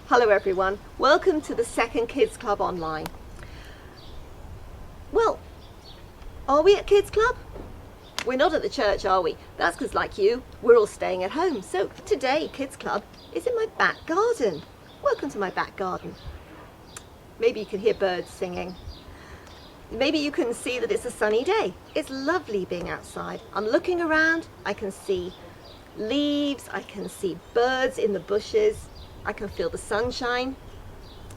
Hello everyone, welcome to the second Kids Club online. Well, are we at Kids Club? We're not at the church, are we? That's because, like you, we're all staying at home. So today, Kids Club is in my back garden. Welcome to my back garden. Maybe you can hear birds singing. Maybe you can see that it's a sunny day. It's lovely being outside. I'm looking around, I can see leaves, I can see birds in the bushes, I can feel the sunshine.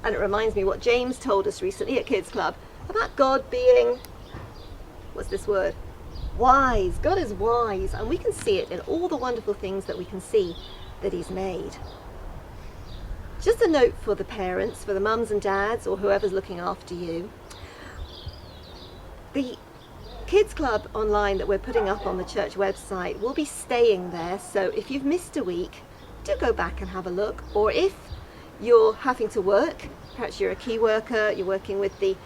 And it reminds me what James told us recently at Kids Club about God being, what's this word? Wise. God is wise, and we can see it in all the wonderful things that we can see that He's made. Just a note for the parents, for the mums and dads, or whoever's looking after you. The Kids Club online that we're putting up on the church website will be staying there, so if you've missed a week, do go back and have a look. Or if you're having to work, perhaps you're a key worker, you're working with the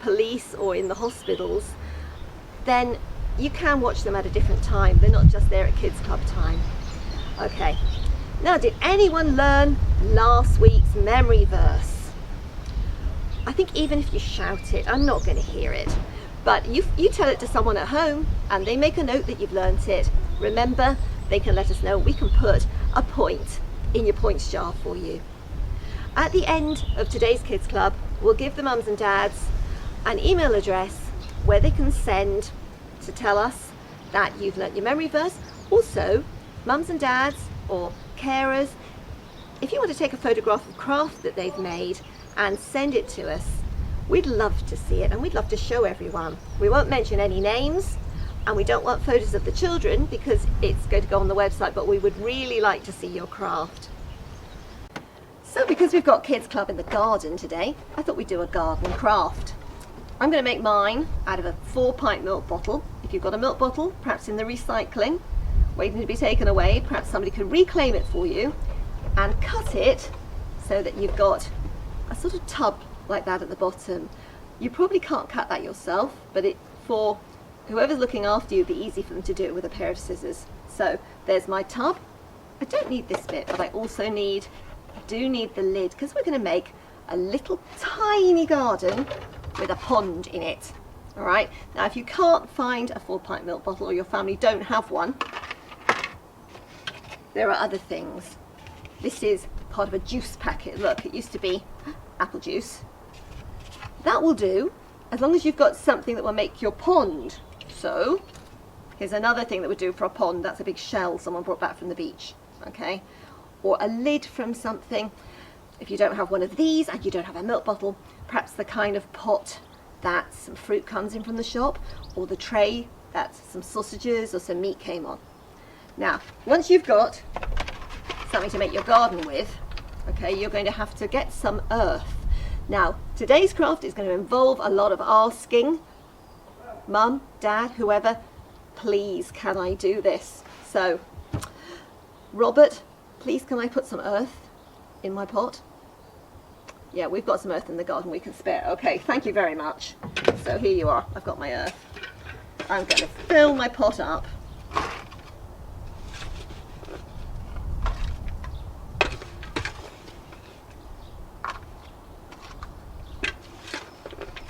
police or in the hospitals, then you can watch them at a different time. They're not just there at Kids Club time. Okay, now did anyone learn last week's memory verse? I think even if you shout it, I'm not going to hear it, but you tell it to someone at home and they make a note that you've learnt it. Remember, they can let us know. We can put a point in your points jar for you. At the end of today's Kids Club, we'll give the mums and dads an email address where they can send to tell us that you've learnt your memory verse. Also, mums and dads or carers, if you want to take a photograph of craft that they've made and send it to us, we'd love to see it and we'd love to show everyone. We won't mention any names and we don't want photos of the children because it's going to go on the website, but we would really like to see your craft. So because we've got Kids Club in the garden today, I thought we'd do a garden craft. I'm going to make mine out of a 4-pint milk bottle. If you've got a milk bottle, perhaps in the recycling, waiting to be taken away, perhaps somebody could reclaim it for you and cut it so that you've got a sort of tub like that at the bottom. You probably can't cut that yourself, but for whoever's looking after you, it'd be easy for them to do it with a pair of scissors. So there's my tub. I don't need this bit, but I also do need the lid because we're going to make a little tiny garden with a pond in it. All right, now if you can't find a 4-pint milk bottle or your family don't have one, there are other things. This is part of a juice packet. Look, it used to be apple juice. That will do as long as you've got something that will make your pond. So here's another thing that would do for a pond. That's a big shell someone brought back from the beach, okay? Or a lid from something. If you don't have one of these and you don't have a milk bottle, perhaps the kind of pot that some fruit comes in from the shop, or the tray that some sausages or some meat came on. Now, once you've got something to make your garden with, okay, you're going to have to get some earth. Now, today's craft is going to involve a lot of asking, Mum, Dad, whoever, please can I do this? So, Robert, please can I put some earth in my pot? Yeah, we've got some earth in the garden we can spare. Okay, thank you very much. So here you are, I've got my earth. I'm going to fill my pot up.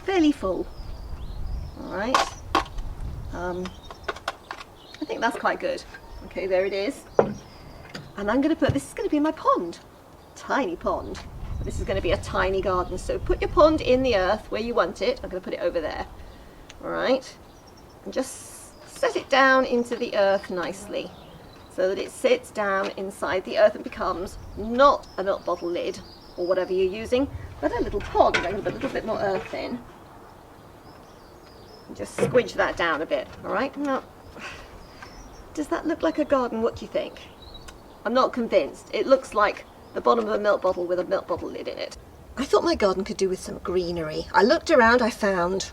Fairly full. All right. I think that's quite good. Okay, there it is. And I'm going to this is going to be my pond. Tiny pond. This is going to be a tiny garden. So put your pond in the earth where you want it. I'm going to put it over there. All right. And just set it down into the earth nicely so that it sits down inside the earth and becomes not a milk bottle lid or whatever you're using, but a little pond. I'm going to put a little bit more earth in. And just squidge that down a bit. All right. Now, does that look like a garden? What do you think? I'm not convinced. It looks like the bottom of a milk bottle with a milk bottle lid in it. I thought my garden could do with some greenery. I looked around, I found,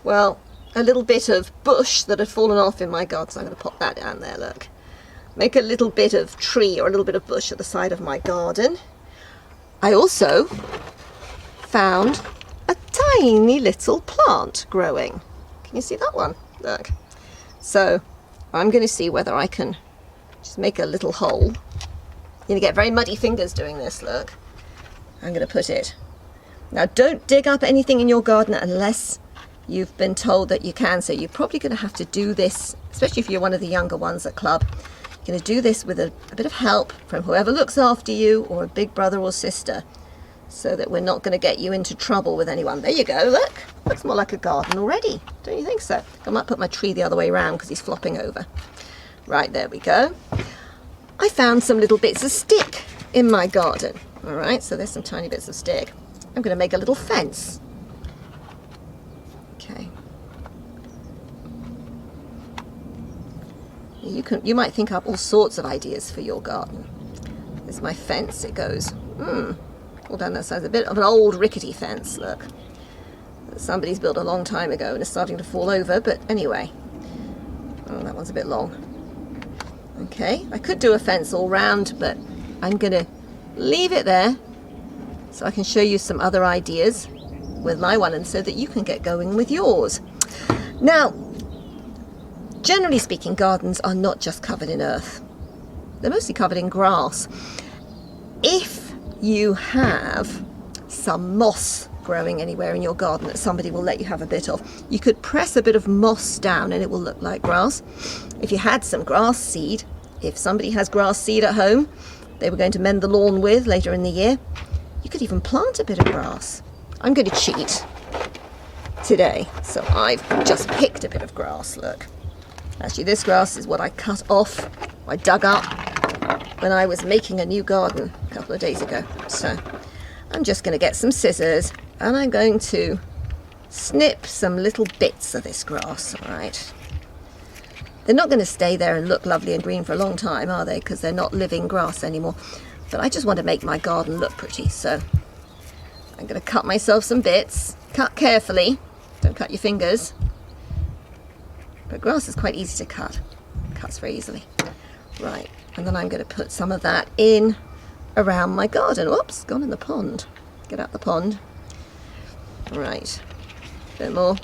well, a little bit of bush that had fallen off in my garden, so I'm going to pop that down there, look. Make a little bit of tree or a little bit of bush at the side of my garden. I also found a tiny little plant growing. Can you see that one? Look. So I'm going to see whether I can just make a little hole. You're going to get very muddy fingers doing this, look. I'm going to put it. Now, don't dig up anything in your garden unless you've been told that you can. So you're probably going to have to do this, especially if you're one of the younger ones at club. You're going to do this with a bit of help from whoever looks after you, or a big brother or sister, so that we're not going to get you into trouble with anyone. There you go, look. Looks more like a garden already. Don't you think so? I might put my tree the other way around because he's flopping over. Right, there we go. I found some little bits of stick in my garden. All right, so there's some tiny bits of stick. I'm going to make a little fence. Okay. You might think up all sorts of ideas for your garden. There's my fence. It goes all down that side. A bit of an old rickety fence, look. That somebody's built a long time ago and is starting to fall over, but anyway. Oh, that one's a bit long. Okay, I could do a fence all round, but I'm going to leave it there so I can show you some other ideas with my one, and so that you can get going with yours. Now, generally speaking, gardens are not just covered in earth. They're mostly covered in grass. If you have some moss growing anywhere in your garden that somebody will let you have a bit of, you could press a bit of moss down and it will look like grass. If you had some grass seed, if somebody has grass seed at home they were going to mend the lawn with later in the year, you could even plant a bit of grass. I'm going to cheat today, so I've just picked a bit of grass, look. Actually, this grass is what I cut off, I dug up when I was making a new garden a couple of days ago. So I'm just going to get some scissors and I'm going to snip some little bits of this grass, all right? They're not going to stay there and look lovely and green for a long time, are they? Because they're not living grass anymore. But I just want to make my garden look pretty, so I'm going to cut myself some bits. Cut carefully, don't cut your fingers. But grass is quite easy to cut. It cuts very easily. Right, and then I'm going to put some of that in around my garden. Oops, gone in the pond. Get out the pond. Right, a bit more.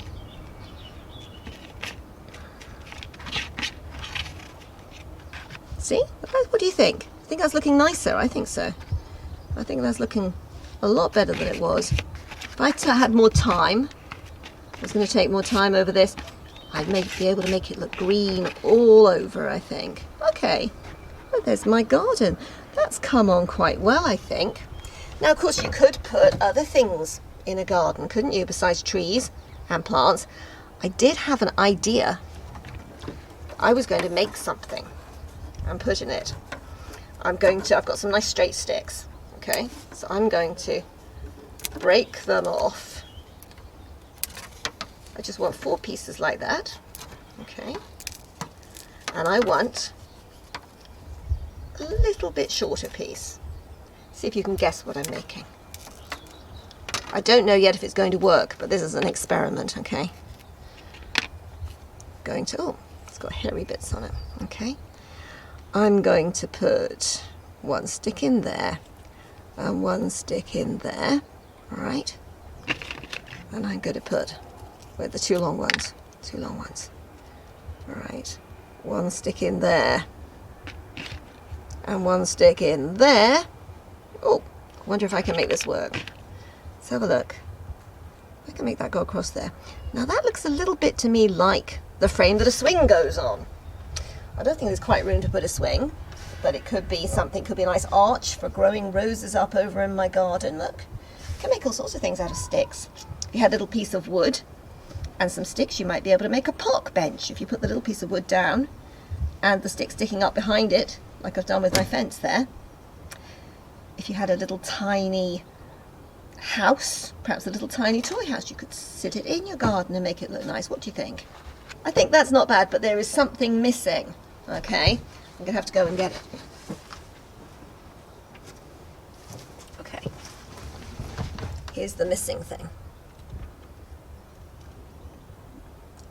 See? What do you think? I think that's looking nicer. I think so. I think that's looking a lot better than it was. If I had more time, I was going to take more time over this, I'd be able to make it look green all over, I think. Okay, well, there's my garden. That's come on quite well, I think. Now, of course, you could put other things in a garden, couldn't you, besides trees and plants? I did have an idea. I was going to make something and put in it. I've got some nice straight sticks, okay? So I'm going to break them off. I just want 4 pieces like that, okay? And I want a little bit shorter piece. See if you can guess what I'm making. I don't know yet if it's going to work, but this is an experiment, okay? Oh, it's got hairy bits on it, okay? I'm going to put 1 stick in there and 1 stick in there, all right? And I'm going to put, with the 2 long ones, all right? 1 stick in there and 1 stick in there. Oh, I wonder if I can make this work. Let's have a look. I can make that go across there. Now that looks a little bit to me like the frame that a swing goes on. I don't think there's quite room to put a swing, but it could be something, could be a nice arch for growing roses up over in my garden. Look, you can make all sorts of things out of sticks. If you had a little piece of wood and some sticks, you might be able to make a park bench if you put the little piece of wood down and the stick sticking up behind it, like I've done with my fence there. If you had a little tiny house, perhaps a little tiny toy house, you could sit it in your garden and make it look nice. What do you think? I think that's not bad, but there is something missing. Okay, I'm going to have to go and get it. Okay, here's the missing thing.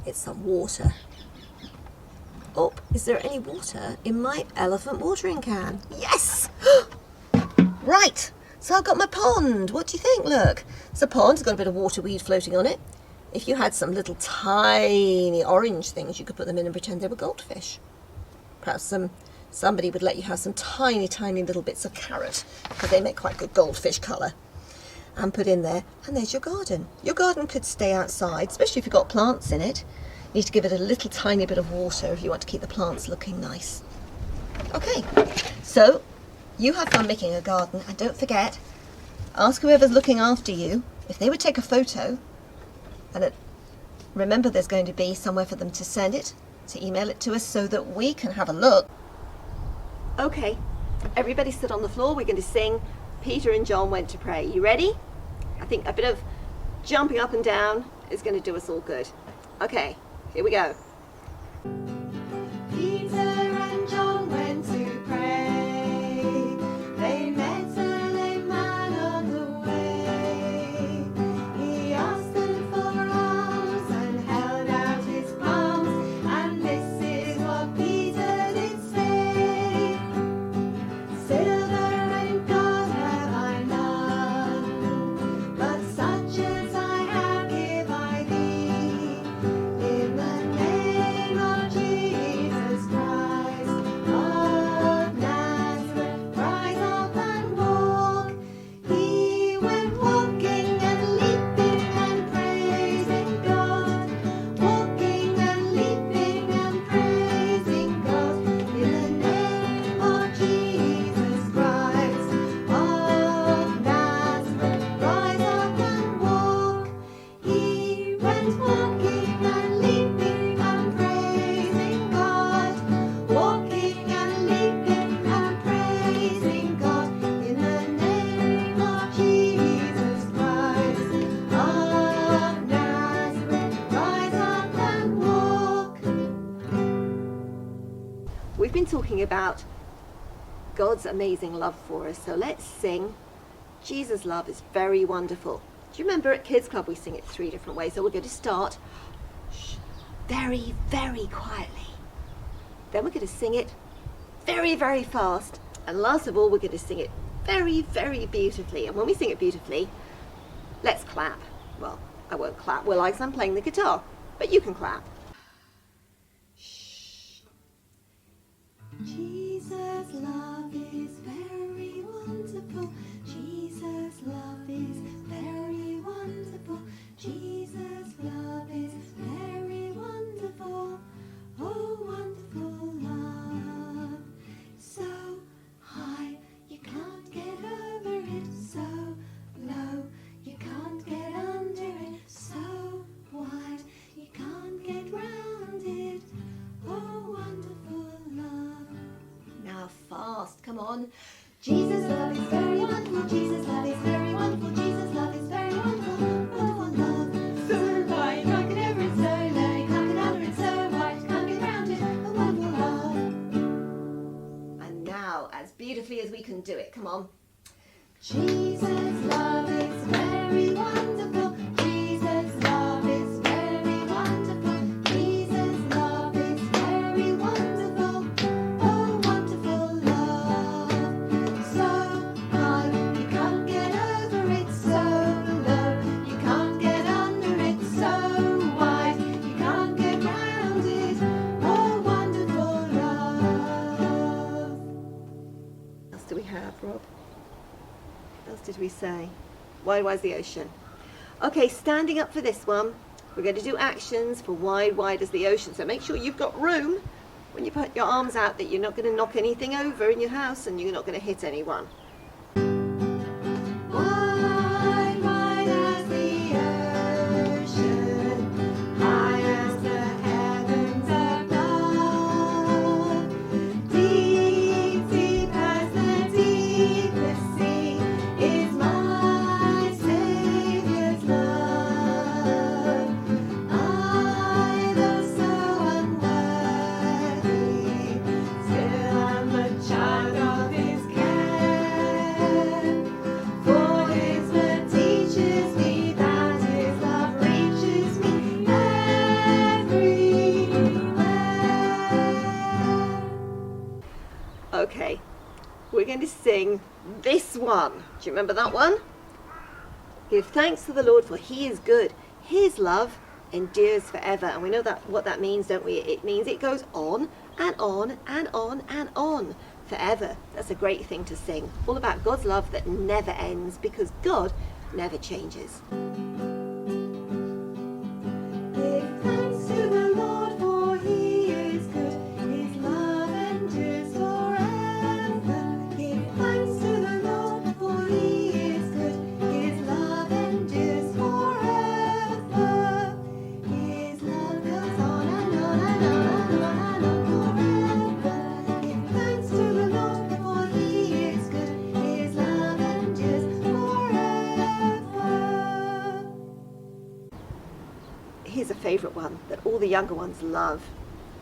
It's some water. Oh, is there any water in my elephant watering can? Yes! Right, so I've got my pond. What do you think? Look, it's a pond, it's got a bit of water weed floating on it. If you had some little tiny orange things, you could put them in and pretend they were goldfish. Perhaps somebody would let you have some tiny, tiny little bits of carrot, because they make quite good goldfish colour. and put in there, and there's your garden. Your garden could stay outside, especially if you've got plants in it. You need to give it a little tiny bit of water if you want to keep the plants looking nice. Okay, so you have fun making a garden, and don't forget, ask whoever's looking after you if they would take a photo, and remember there's going to be somewhere for them to send it, to email it to us so that we can have a look. Okay, everybody sit on the floor. We're going to sing Peter and John Went to Pray. You ready? I think a bit of jumping up and down is going to do us all good. Okay, here we go. Peter and John went to pray. They met a lame man on the way. He asked them for alms and held out his palms, and this is what Peter did say. Silver and gold have I none, but such as I have give I thee. In the name of Jesus Christ of Nazareth, rise up and walk. He went walking and leaping and praising God, walking and leaping and praising God. In the name of Jesus Christ of Nazareth, rise up and walk. He went walking and leaping and praising God, walking and leaping and praising God. In the name of Jesus Christ of Nazareth, rise up and walk. We've been talking about God's amazing love for us, so let's sing Jesus' love is very wonderful. Do you remember at Kids Club we sing it 3 different ways? So we're going to start very, very quietly. Then we're going to sing it very, very fast. And last of all, we're going to sing it very, very beautifully. And when we sing it beautifully, let's clap. Well, I won't clap, will I? Because I'm playing the guitar. But you can clap. Jesus' love is very wonderful. Jesus' love is very wonderful. Jesus' love is very wonderful. Oh, wonderful love. So high, you can't get over it. So low, you can't get under it. So wide, you can't get round it. Oh, wonderful love. Now fast, come on. Jesus' love is very wonderful. Jesus' love is very wonderful. Jesus' love is very wonderful. Wonderful love. So high, you can't get over it. So low, you can't get under it. So wide, you can't get round it. A wonderful love. And now, as beautifully as we can do it, come on. Jesus' love is very wonderful. Jesus' love is very wonderful. Jesus' love is very wonderful. Oh, wonderful love. So high, you can't get over it. So low, you can't get under it. So wide, you can't get round it. Oh, wonderful love. What else do we have, Rob? What else did we say? Wide, wide's the ocean. Okay, standing up for this one, we're going to do actions for wide, wide as the ocean. So make sure you've got room when you put your arms out, that you're not going to knock anything over in your house and you're not going to hit anyone. Wide, wide as the ocean, high as the heavens above, deep, deep as the deepest sea is my Saviour's love. I, though so unworthy, still am a child of His care. For His word teaches me that His love reaches me everywhere. Okay, we're going to sing this one. Do you remember that one? Give thanks to the Lord, for He is good. His love endures forever. And we know that what that means, don't we? It means it goes on and on and on and on forever. That's a great thing to sing. All about God's love that never ends, because God never changes. Here's a favourite one that all the younger ones love.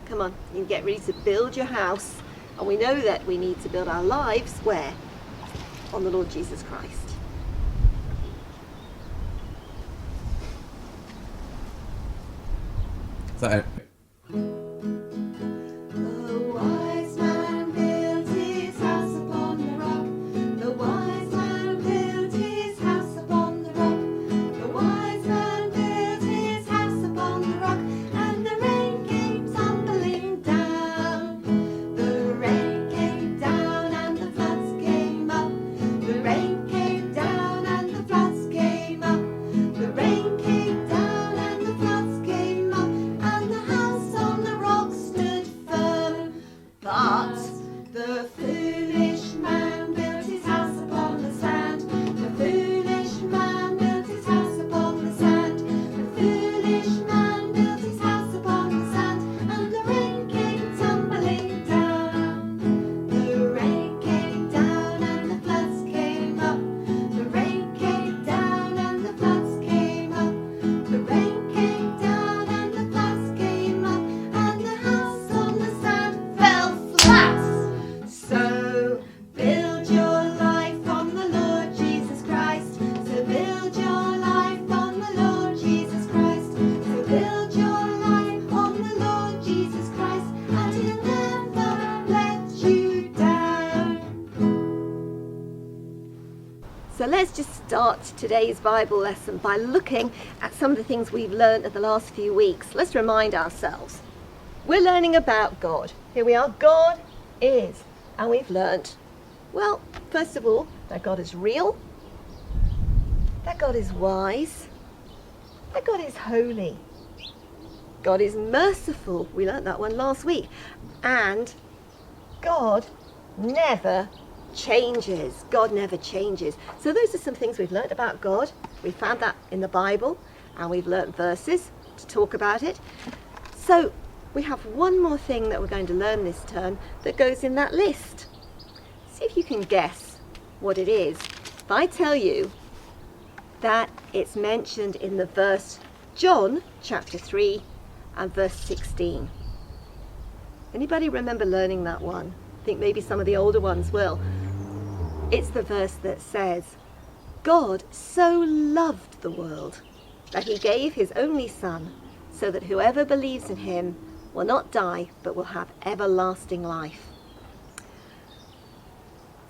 Come on, you can get ready to build your house. And we know that we need to build our lives where? On the Lord Jesus Christ. So So let's just start today's Bible lesson by looking at some of the things we've learned in the last few weeks. Let's remind ourselves. We're learning about God. Here we are. God is. And we've learned, well, first of all, that God is real, that God is wise, that God is holy, God is merciful. We learned that one last week. And God never changes. God never changes. So those are some things we've learned about God. We found that in the Bible, and we've learned verses to talk about it. So we have one more thing that we're going to learn this term that goes in that list. See if you can guess what it is. If I tell you that it's mentioned in the verse John chapter 3 and verse 16. Anybody remember learning that one? I think maybe some of the older ones will. It's the verse that says, God so loved the world that he gave his only Son, so that whoever believes in him will not die, but will have everlasting life.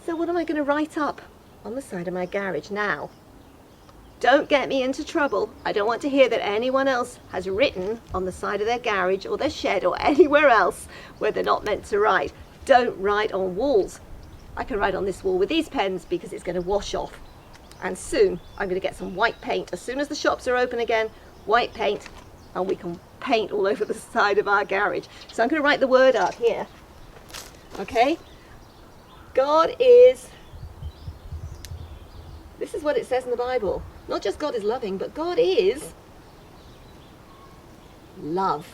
So what am I going to write up on the side of my garage now? Don't get me into trouble. I don't want to hear that anyone else has written on the side of their garage or their shed or anywhere else where they're not meant to write. Don't write on walls. I can write on this wall with these pens because it's going to wash off. And soon I'm going to get some white paint. As soon as the shops are open again, white paint, and we can paint all over the side of our garage. So I'm going to write the word up here. Okay? God is, this is what it says in the Bible. Not just God is loving, but God is love.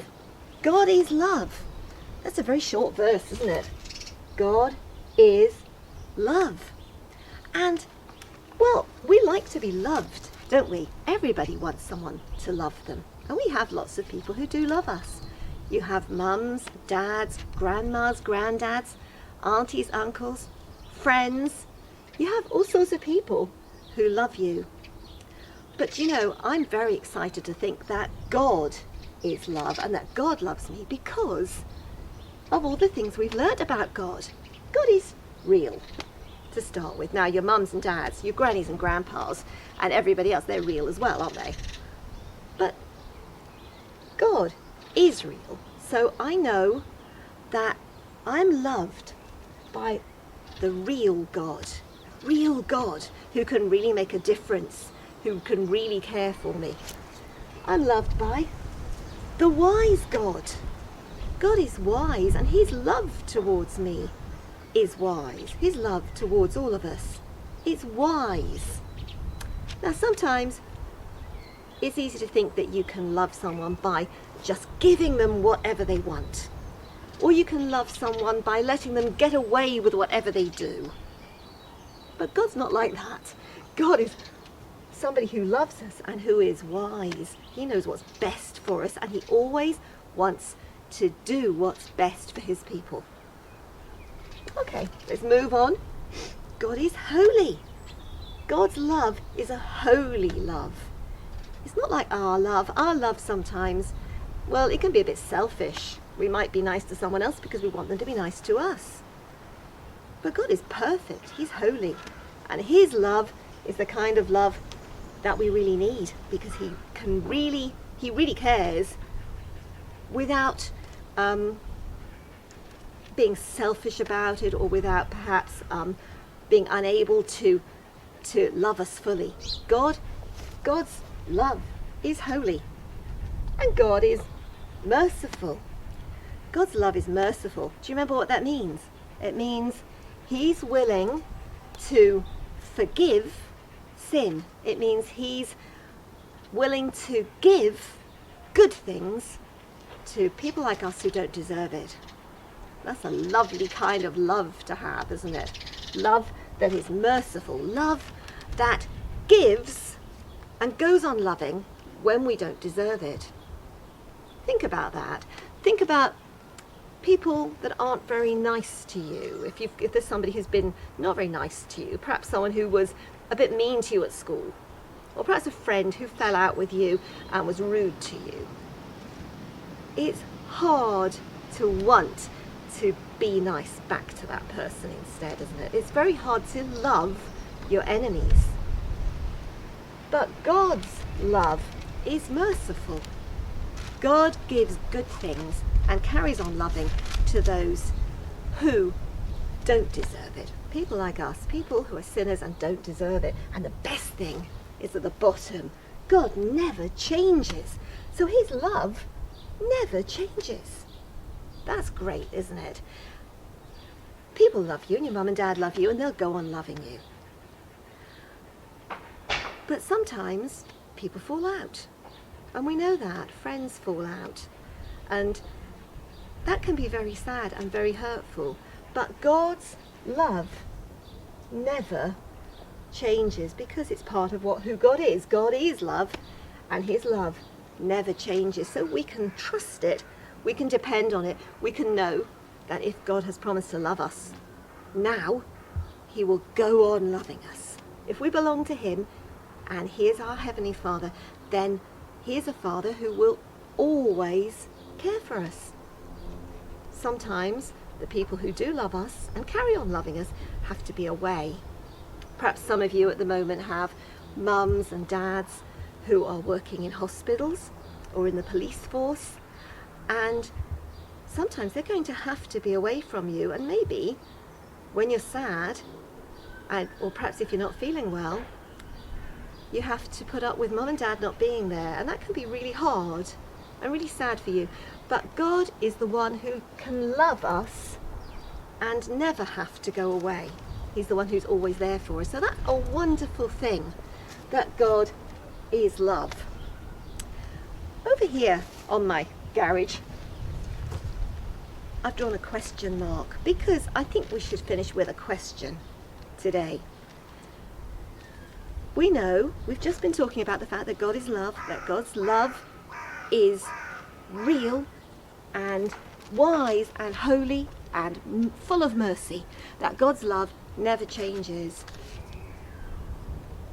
God is love. That's a very short verse, isn't it? God is love. And, well, we like to be loved, don't we? Everybody wants someone to love them. And we have lots of people who do love us. You have mums, dads, grandmas, granddads, aunties, uncles, friends. You have all sorts of people who love you. But you know, I'm very excited to think that God is love and that God loves me because of all the things we've learnt about God. God is real, to start with. Now, your mums and dads, your grannies and grandpas, and everybody else, they're real as well, aren't they? But God is real. So I know that I'm loved by the real God who can really make a difference who can really care for me. I'm loved by the wise God. God is wise, and his love towards me is wise. His love towards all of us is wise. Now, sometimes it's easy to think that you can love someone by just giving them whatever they want. Or you can love someone by letting them get away with whatever they do. But God's not like that. God is somebody who loves us and who is wise. He knows what's best for us, and he always wants to do what's best for his people. Okay, let's move on. God is holy. God's love is a holy love. It's not like our love. Our love sometimes, well, it can be a bit selfish. We might be nice to someone else because we want them to be nice to us. But God is perfect. He's holy. And his love is the kind of love that we really need, because he really cares without being selfish about it, or without perhaps being unable to love us fully. God's love is holy, and God is merciful. God's love is merciful. Do you remember what that means? It means he's willing to forgive sin. It means he's willing to give good things to people like us who don't deserve it. That's a lovely kind of love to have, isn't it? Love that is merciful. Love that gives and goes on loving when we don't deserve it. Think about that. Think about people that aren't very nice to you. If there's somebody who's been not very nice to you, perhaps someone who was a bit mean to you at school, or perhaps a friend who fell out with you and was rude to you. It's hard to want to be nice back to that person instead, isn't it? It's very hard to love your enemies. But God's love is merciful. God gives good things and carries on loving to those who don't deserve it. People like us, people who are sinners and don't deserve it. And the best thing is at the bottom, God never changes. So his love never changes. That's great, isn't it? People love you, and your mum and dad love you, and they'll go on loving you. But sometimes people fall out. And we know that. Friends fall out. And that can be very sad and very hurtful. But God's love never changes, because it's part of who God is. God is love, and his love never changes. So we can trust it. We can depend on it. We can know that if God has promised to love us now, he will go on loving us. If we belong to him and he is our Heavenly Father, then he is a Father who will always care for us. Sometimes the people who do love us and carry on loving us have to be away. Perhaps some of you at the moment have mums and dads who are working in hospitals or in the police force, and sometimes they're going to have to be away from you, and maybe when you're sad, or perhaps if you're not feeling well, you have to put up with mum and dad not being there, and that can be really hard and really sad for you. But God is the one who can love us and never have to go away. He's the one who's always there for us. So that's a wonderful thing, that God is love. Over here on my garage, I've drawn a question mark, because I think we should finish with a question today. We know, we've just been talking about the fact that God is love, that God's love is real and wise and holy and full of mercy, that God's love never changes.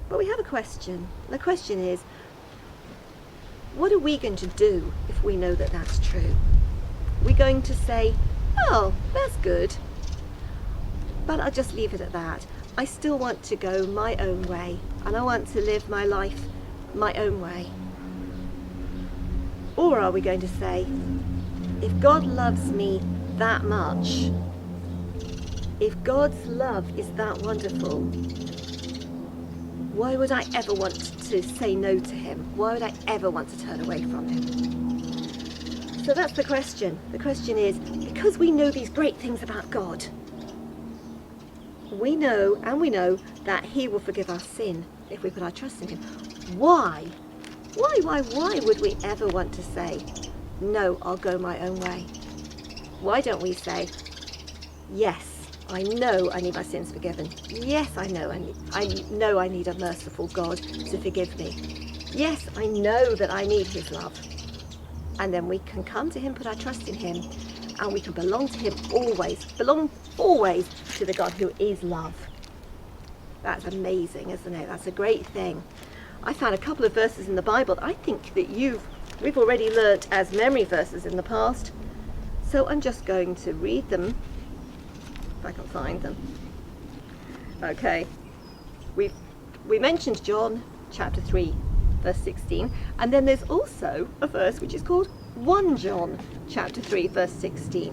But we have a question. The question is, what are we going to do if we know that that's true? We're going to say, oh, that's good, but I'll just leave it at that. I still want to go my own way, and I want to live my life my own way. Or are we going to say, if God loves me that much, if God's love is that wonderful, Why would I ever want to say no to him? Why would I ever want to turn away from him? So that's the question. The question is, because we know these great things about God, we know that he will forgive our sin if we put our trust in him. Why would we ever want to say, no, I'll go my own way? Why don't we say, yes, I know I need my sins forgiven. Yes, I know I need a merciful God to forgive me. Yes, I know that I need his love. And then we can come to him, put our trust in him, and we can belong to him always to the God who is love. That's amazing, isn't it? That's a great thing. I found a couple of verses in the Bible that I think that we've already learnt as memory verses in the past. So I'm just going to read them, if I can find them. Okay, we mentioned John chapter 3, verse 16, and then there's also a verse which is called 1 John chapter 3, verse 16.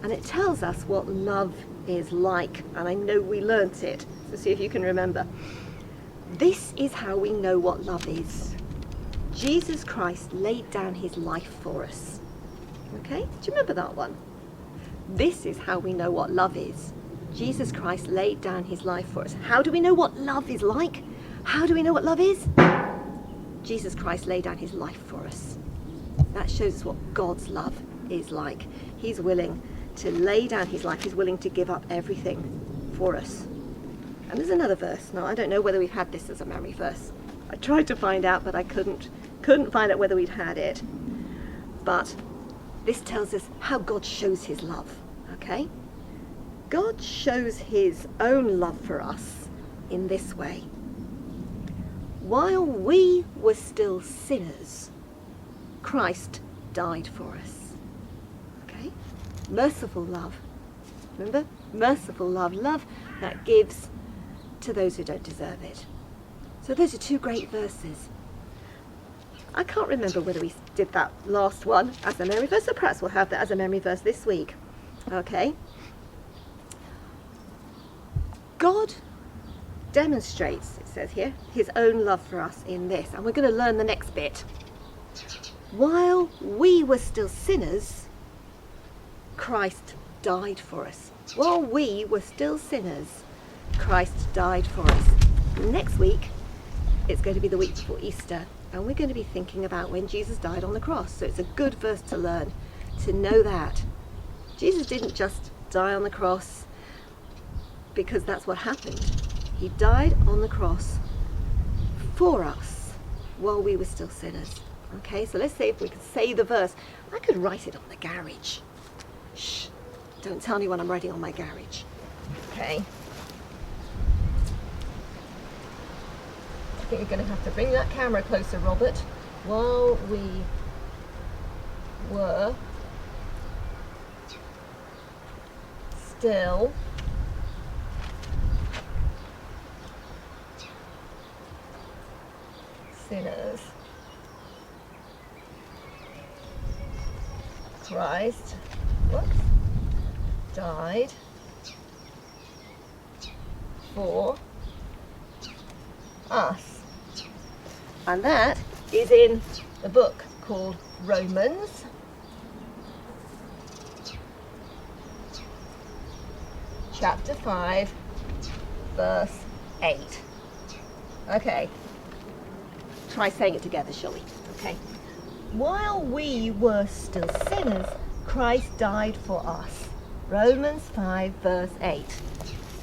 And it tells us what love is like, and I know we learnt it, so see if you can remember. This is how we know what love is. Jesus Christ laid down his life for us. Okay, do you remember that one? This is how we know what love is. Jesus Christ laid down his life for us. How do we know what love is like? How do we know what love is? Jesus Christ laid down his life for us. That shows us what God's love is like. He's willing to lay down his life. He's willing to give up everything for us. And there's another verse. Now, I don't know whether we've had this as a memory verse. I tried to find out, but I couldn't find out whether we'd had it. But this tells us how God shows his love, okay? God shows his own love for us in this way. While we were still sinners, Christ died for us. Okay? Merciful love. Remember? Merciful love. Love that gives to those who don't deserve it. So those are two great verses. I can't remember whether we did that last one as a memory verse, or perhaps we'll have that as a memory verse this week. Okay? God demonstrates, it says here, his own love for us in this. And we're going to learn the next bit. While we were still sinners, Christ died for us. While we were still sinners, Christ died for us. Next week, it's going to be the week before Easter, and we're going to be thinking about when Jesus died on the cross. So it's a good verse to learn, to know that Jesus didn't just die on the cross because that's what happened. He died on the cross for us while we were still sinners. Okay, so let's see if we could say the verse. I could write it on the garage. Shh, don't tell anyone I'm writing on my garage. Okay. I think you're going to have to bring that camera closer, Robert. While we were still sinners, Christ died for us. And that is in the book called Romans chapter 5 verse 8. Okay, try saying it together, shall we? Okay. While we were still sinners, Christ died for us. Romans 5 verse 8.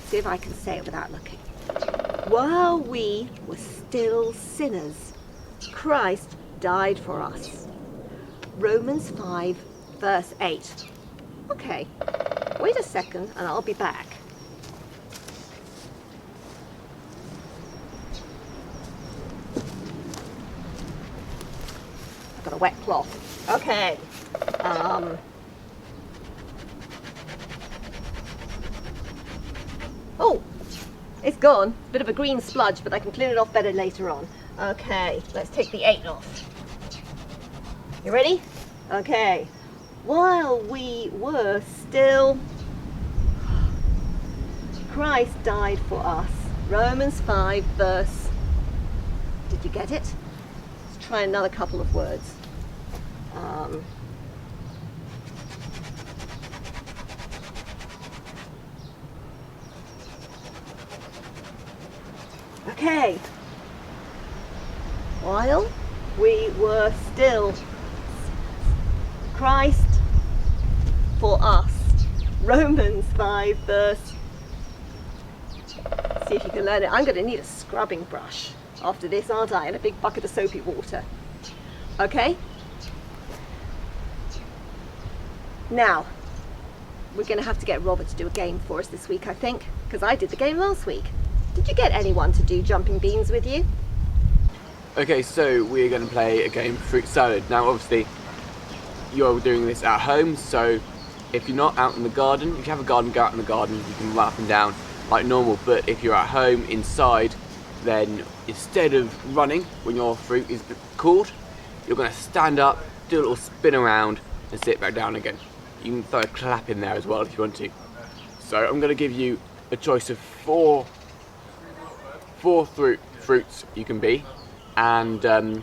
See if I can say it without looking. While we were still sinners, Christ died for us. Romans 5 verse 8. Okay, wait a second and I'll be back. I've got a wet cloth. Okay. Oh, it's gone. Bit of a green spludge, but I can clean it off better later on. Okay, let's take the 8 off. You ready? Okay. While we were still, Christ died for us. Romans 5 verse, did you get it? Let's try another couple of words. Okay. While we were still Christ for us. Romans 5 verse, see if you can learn it. I'm going to need a scrubbing brush after this, aren't I? And a big bucket of soapy water. Okay? Now, we're going to have to get Robert to do a game for us this week, I think, because I did the game last week. Did you get anyone to do jumping beans with you? Okay, so we're going to play a game of fruit salad. Now, obviously, you're doing this at home, so if you're not out in the garden, if you have a garden, go out in the garden, you can run up and down like normal. But if you're at home, inside, then instead of running when your fruit is called, you're going to stand up, do a little spin around, and sit back down again. You can throw a clap in there as well if you want to. So I'm going to give you a choice of four fruits you can be, and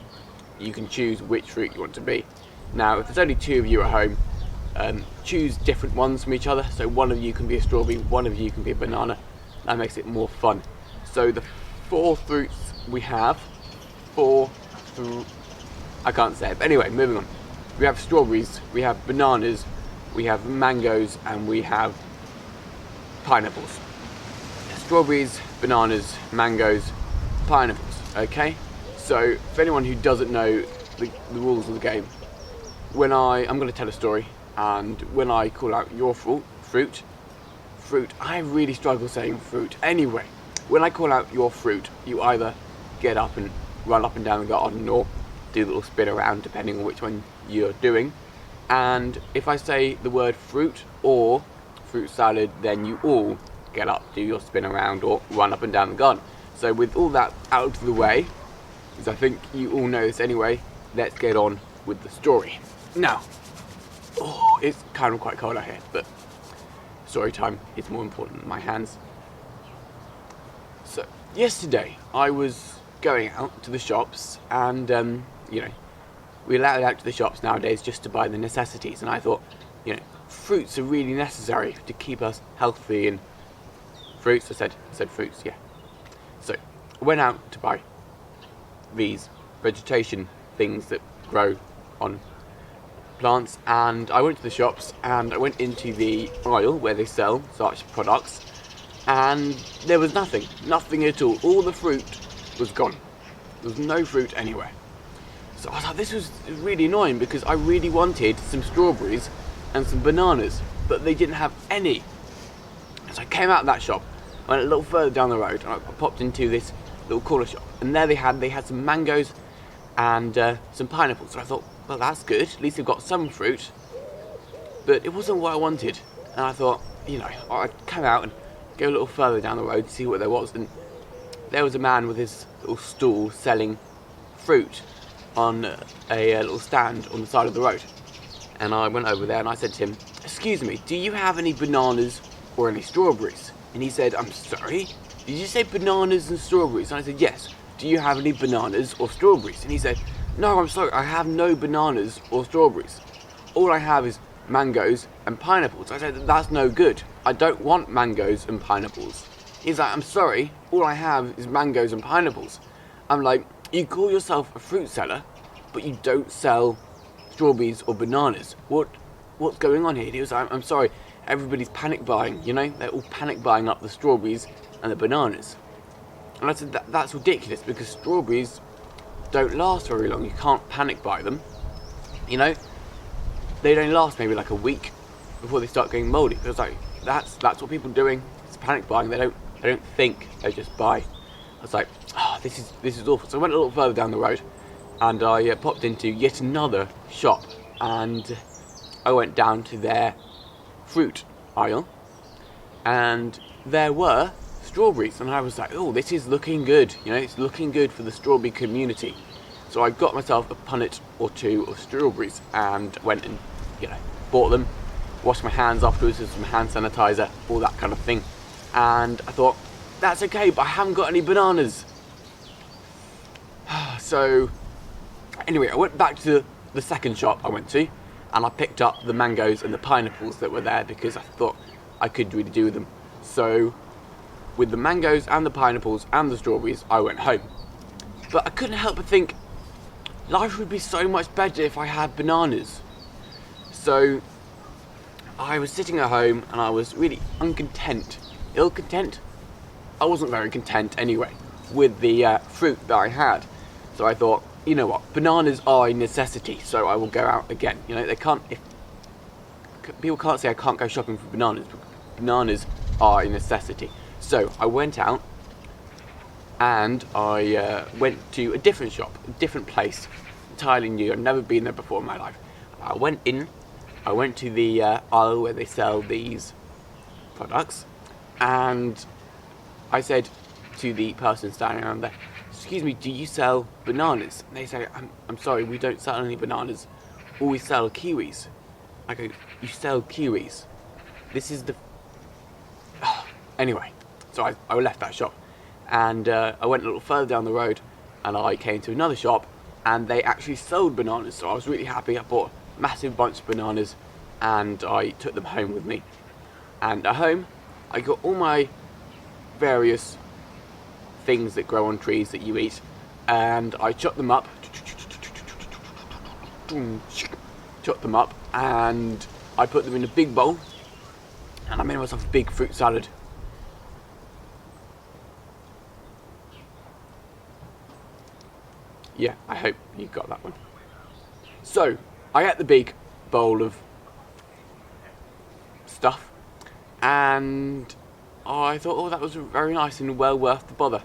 you can choose which fruit you want to be. Now, if there's only two of you at home, choose different ones from each other. So one of you can be a strawberry, one of you can be a banana. That makes it more fun. So the four fruits we have, I can't say it. But anyway, moving on. We have strawberries, we have bananas, we have mangoes, and we have pineapples. Strawberries, bananas, mangoes, pineapples. Okay? So for anyone who doesn't know the rules of the game, I'm going to tell a story, and when I call out your fruit, I really struggle saying fruit. Anyway, when I call out your fruit, you either get up and run up and down the garden, or do a little spin around, depending on which one you're doing. And if I say the word fruit or fruit salad, then you all get up, do your spin around, or run up and down the garden. So with all that out of the way, because I think you all know this anyway, let's get on with the story. Now, it's kind of quite cold out here, but story time is more important than my hands. So, yesterday I was going out to the shops, and we're allowed out to the shops nowadays just to buy the necessities, and I thought, fruits are really necessary to keep us healthy. And fruits, I said fruits, yeah. So, I went out to buy these vegetation things that grow on plants, and I went to the shops, and I went into the aisle where they sell such products, and there was nothing at all. All the fruit was gone. There was no fruit anywhere. So I was like, this was really annoying, because I really wanted some strawberries and some bananas, but they didn't have any. So I came out of that shop, I went a little further down the road, and I popped into this little corner shop, and there they had some mangoes and some pineapples. So I thought, well, that's good, at least they've got some fruit, but it wasn't what I wanted. And I thought, I'd come out and go a little further down the road to see what there was, and there was a man with his little stall selling fruit on a little stand on the side of the road. And I went over there and I said to him, excuse me, do you have any bananas or any strawberries? And he said, I'm sorry, did you say bananas and strawberries? And I said, yes, do you have any bananas or strawberries? And he said, no, I'm sorry, I have no bananas or strawberries. All I have is mangoes and pineapples. I said, that's no good. I don't want mangoes and pineapples. He's like, I'm sorry, all I have is mangoes and pineapples. I'm like, you call yourself a fruit seller, but you don't sell strawberries or bananas. What's going on here? He was like, I'm sorry, everybody's panic buying, they're all panic buying up the strawberries and the bananas. And I said, that's ridiculous, because strawberries don't last very long. You can't panic buy them. They don't last maybe like a week before they start getting moldy. It was like, that's what people are doing. It's panic buying. They don't think, they just buy. I was like, this is awful. So I went a little further down the road, and I popped into yet another shop, and I went down to their fruit aisle, and there were strawberries, and I was like, oh, this is looking good. It's looking good for the strawberry community. So I got myself a punnet or two of strawberries and went and bought them, washed my hands afterwards with some hand sanitizer, all that kind of thing. And I thought, That's okay, but I haven't got any bananas. So, anyway, I went back to the second shop I went to, and I picked up the mangoes and the pineapples that were there because I thought I could really do with them. So, with the mangoes and the pineapples and the strawberries, I went home. But I couldn't help but think, life would be so much better if I had bananas. So, I was sitting at home and I was really uncontent. Ill-content? I wasn't very content anyway with the fruit that I had. So I thought, you know what, bananas are a necessity, so I will go out again. You know, people can't say I can't go shopping for bananas, but bananas are a necessity. So I went out and I went to a different shop, a different place, entirely new. I've never been there before in my life. I went to the aisle where they sell these products, and I said to the person standing around there, "Excuse me, do you sell bananas?" And they say, I'm sorry, we don't sell any bananas. All we sell are kiwis." I go, "You sell kiwis? This is the..." Anyway, so I left that shop, and I went a little further down the road, and I came to another shop, and they actually sold bananas. So I was really happy. I bought a massive bunch of bananas, and I took them home with me. And at home, I got all my various things that grow on trees that you eat, and I chopped them up, and I put them in a big bowl, and I made myself a big fruit salad. Yeah, I hope you got that one. So, I ate the big bowl of stuff, and I thought, oh, that was very nice and well worth the bother.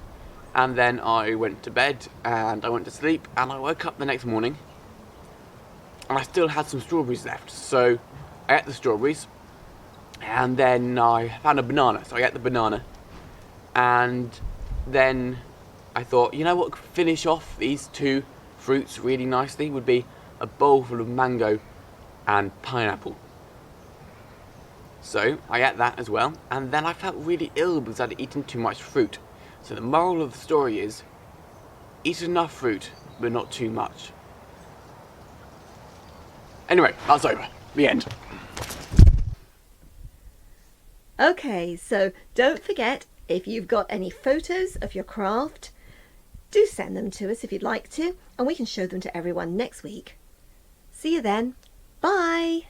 And then I went to bed, and I went to sleep, and I woke up the next morning, and I still had some strawberries left. So I ate the strawberries, and then I found a banana, so I ate the banana. And then I thought, you know what could finish off these two fruits really nicely would be a bowl full of mango and pineapple. So I ate that as well, and then I felt really ill because I'd eaten too much fruit. So the moral of the story is, eat enough fruit, but not too much. Anyway, that's over. The end. Okay, so don't forget, if you've got any photos of your craft, do send them to us if you'd like to, and we can show them to everyone next week. See you then. Bye!